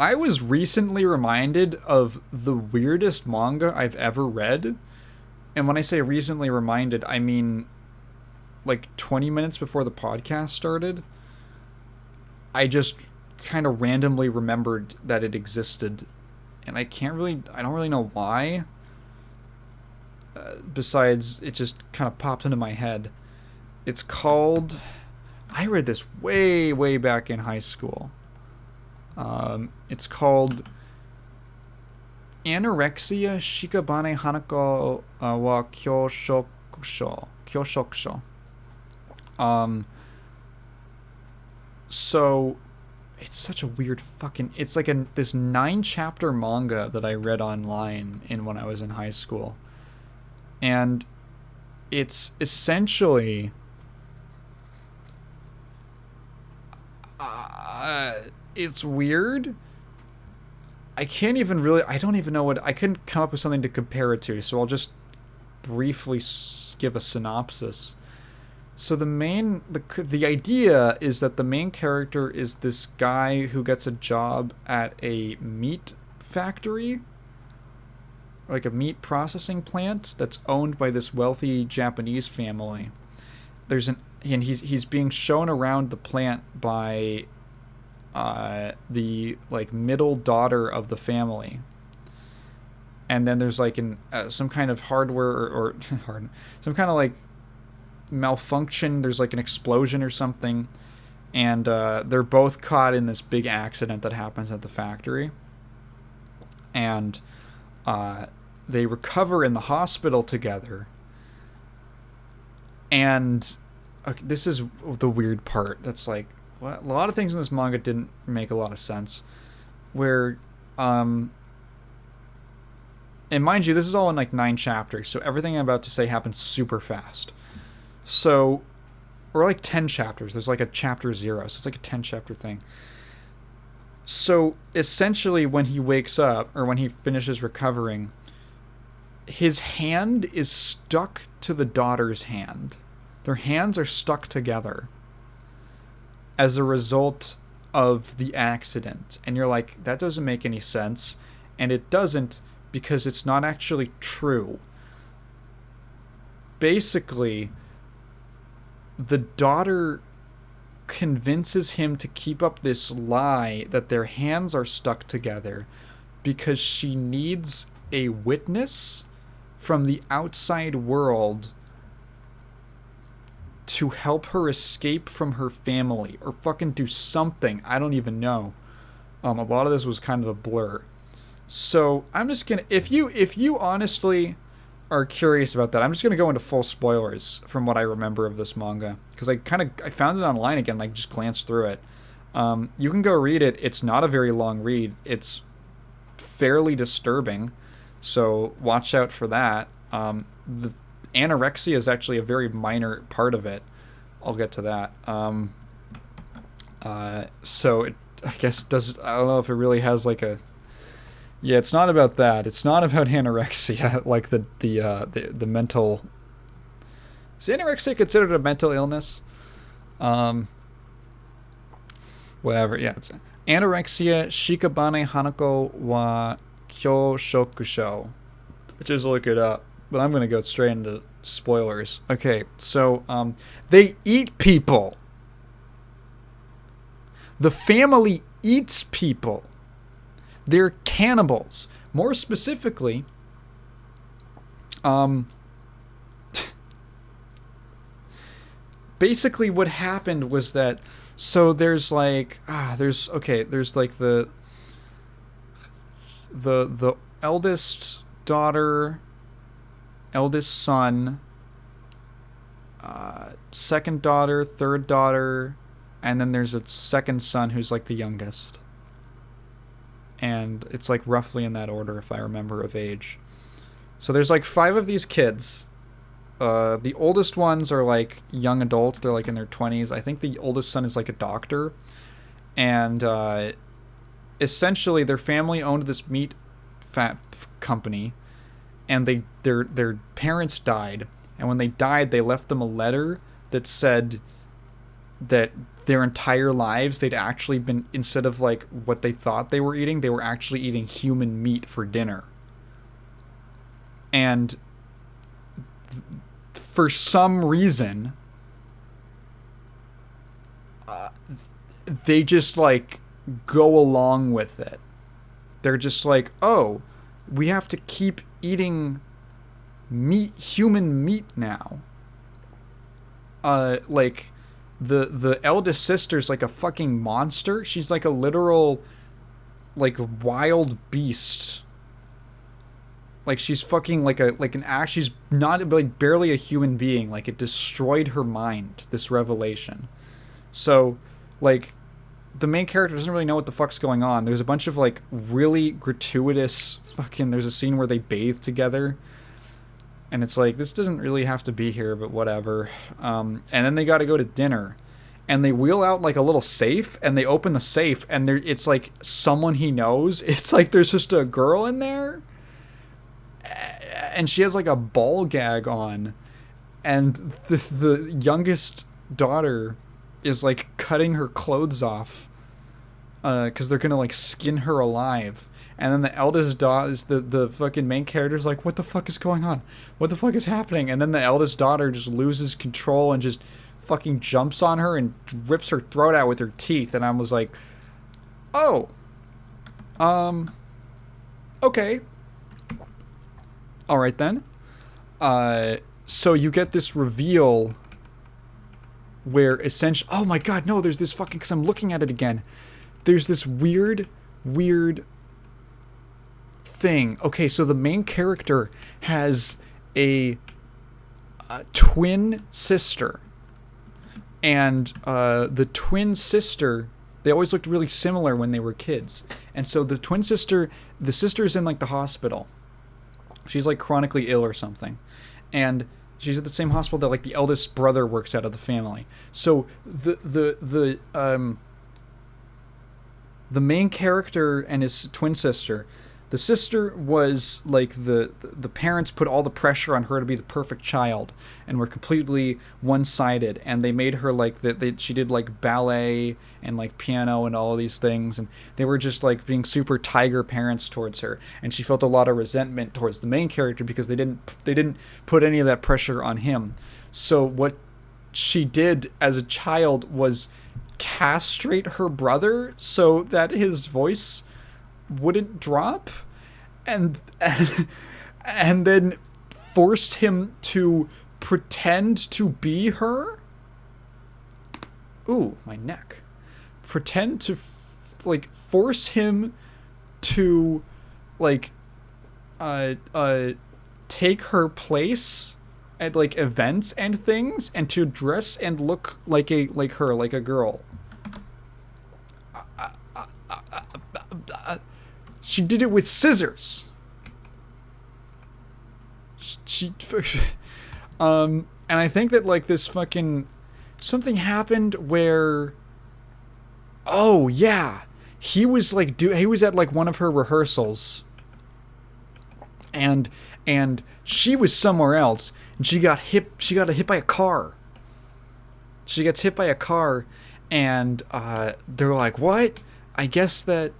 I was recently reminded of the weirdest manga I've ever read. And when I say recently reminded, I mean like 20 minutes before the podcast started. I just kind of randomly remembered that it existed. And I don't really know why. Besides, it just kind of popped into my head. It's called. I read this way, way back in high school. It's called Anorexia Shikabane Hanako wa Kyoshokusho. Kyoshokusho. So it's such a weird fucking. It's like this 9-chapter manga that I read online when I was in high school, and it's essentially. It's weird. I can't even really. I don't even know what. I couldn't come up with something to compare it to, so I'll just briefly give a synopsis. So the idea is that the main character is this guy who gets a job at a meat factory, like a meat processing plant that's owned by this wealthy Japanese family. And he's being shown around the plant by the like middle daughter of the family. And then there's like some kind of hardware or some kind of like malfunction. There's like an explosion or something, and they're both caught in this big accident that happens at the factory. And they recover in the hospital together. And this is the weird part. That's like a lot of things in this manga didn't make a lot of sense. Where, and mind you, this is all in like 9 chapters, so everything I'm about to say happens super fast. So, or like 10 chapters. There's like a chapter 0, so it's like a 10-chapter thing. So essentially, when he wakes up or when he finishes recovering, his hand is stuck to the daughter's hand. Their hands are stuck together as a result of the accident. And you're like, that doesn't make any sense. And it doesn't, because it's not actually true. Basically, the daughter convinces him to keep up this lie that their hands are stuck together because she needs a witness from the outside world to help her escape from her family or fucking do something. I don't even know. A lot of this was kind of a blur. So I'm just gonna, if you honestly are curious about that, I'm just gonna go into full spoilers from what I remember of this manga, because I found it online again, like just glanced through it. You can go read it. It's not a very long read. It's fairly disturbing, so watch out for that. The anorexia is actually a very minor part of it. I'll get to that. So it, I guess, I don't know if it really has like a. Yeah, it's not about that. It's not about anorexia, like the mental. Is anorexia considered a mental illness? Whatever. Yeah, it's anorexia shikabane hanako wa kyoshokusho. Just look it up. But I'm gonna go straight into spoilers. Okay, so they eat people. The family eats people. They're cannibals. More specifically, basically what happened was that, so there's like, there's like the eldest daughter, eldest son, second daughter, third daughter, and then there's a second son who's like the youngest. And it's like roughly in that order, if I remember, of age. So there's like 5 of these kids. The oldest ones are like young adults. They're like in their 20s. I think the oldest son is like a doctor. And essentially their family owned this meat company. And their parents died. And when they died, they left them a letter that said that their entire lives they'd actually been, instead of like what they thought they were actually eating human meat for dinner. And for some reason, they just like go along with it. They're just like, oh, we have to keep eating meat, human meat now. Like the eldest sister's like a fucking monster. She's like a literal like wild beast. Like she's fucking like an act. She's not like barely a human being. Like it destroyed her mind, this revelation. So like the main character doesn't really know what the fuck's going on. There's a bunch of like really gratuitous fucking, there's a scene where they bathe together. And it's like, this doesn't really have to be here, but whatever. And then they got to go to dinner. And they wheel out like a little safe, and they open the safe, and it's like someone he knows. It's like there's just a girl in there. And she has like a ball gag on. And the youngest daughter is like cutting her clothes off. Because they're going to like skin her alive. And then the eldest daughter, the fucking main character's like, what the fuck is going on? What the fuck is happening? And then the eldest daughter just loses control and just fucking jumps on her and rips her throat out with her teeth. And I was like, oh, okay. All right then. So you get this reveal where essentially, oh my god, no, there's this fucking, because I'm looking at it again. There's this weird thing. Okay, so the main character has a twin sister, and the twin sister, they always looked really similar when they were kids. And so the twin sister, the sister's in like the hospital. She's like chronically ill or something, and she's at the same hospital that like the eldest brother works out of the family. So the main character and his twin sister, the sister was like the parents put all the pressure on her to be the perfect child and were completely one-sided, and they made her like she did like ballet and like piano and all of these things, and they were just like being super tiger parents towards her, and she felt a lot of resentment towards the main character because they didn't put any of that pressure on him. So what she did as a child was castrate her brother so that his voice wouldn't drop, and then forced him to pretend to be her. Ooh, my neck. Pretend to force him to like take her place at like events and things, and to dress and look like her, like a girl. She did it with scissors. And I think that like this fucking something happened where, oh yeah, he was at like one of her rehearsals, and she was somewhere else, and she got hit by a car. She gets hit by a car, and they're like, what? I guess that's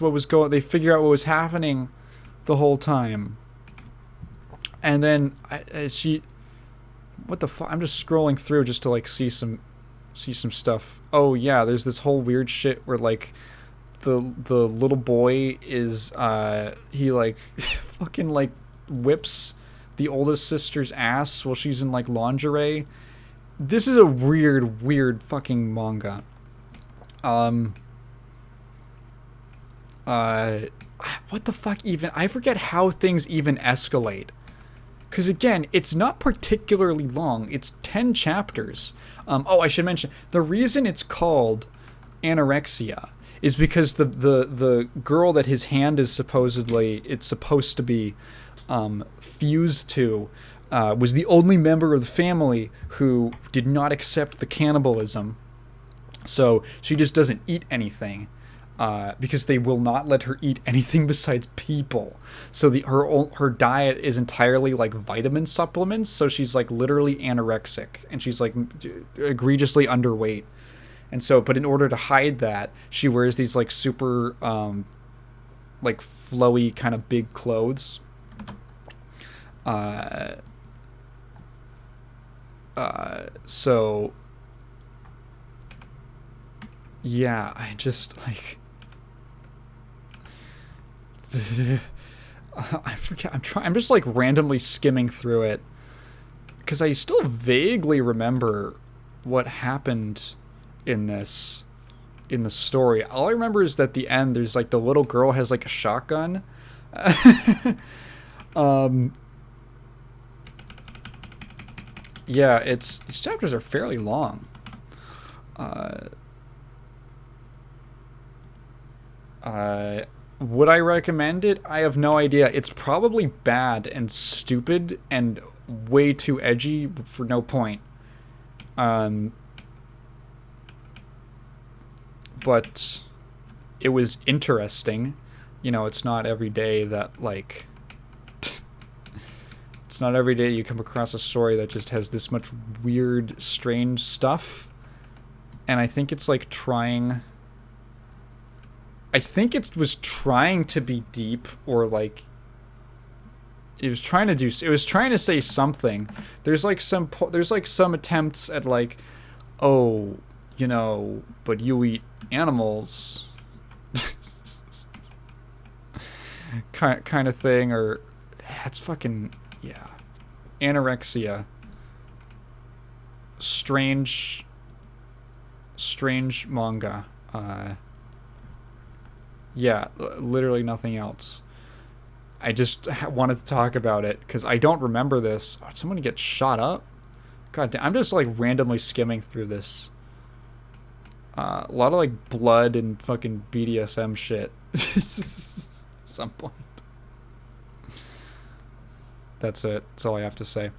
what was going. They figure out what was happening the whole time, and then what the fuck? I'm just scrolling through just to like see some stuff. Oh yeah, there's this whole weird shit where like the little boy is he like fucking like whips the oldest sister's ass while she's in like lingerie. This is a weird fucking manga. What the fuck even? I forget how things even escalate. Because again, it's not particularly long. It's 10 chapters. I should mention, the reason it's called anorexia is because the girl that his hand is supposed to be fused to was the only member of the family who did not accept the cannibalism. So she just doesn't eat anything. because they will not let her eat anything besides people. So her diet is entirely like vitamin supplements. So she's like literally anorexic, and she's like egregiously underweight. And so, but in order to hide that, she wears these like super like flowy kind of big clothes. So yeah, I just like I forget. I'm just like randomly skimming through it because I still vaguely remember what happened in this in the story. All I remember is that at the end there's like the little girl has like a shotgun. um yeah, these chapters are fairly long. Uh would I recommend it? I have no idea. It's probably bad and stupid and way too edgy for no point. Um but it was interesting. You know, it's not every day that like it's not every day you come across a story that just has this much weird, strange stuff. And I think it's like I think it was trying to be deep, or like it was trying to say something. There's like some attempts at like, oh, you know, but you eat animals kind of thing, or it's fucking yeah, anorexia, strange manga. Yeah, literally nothing else. I just wanted to talk about it because I don't remember this. Oh, did someone get shot up? God damn, I'm just like randomly skimming through this. A lot of like blood and fucking BDSM shit. At some point. That's it. That's all I have to say.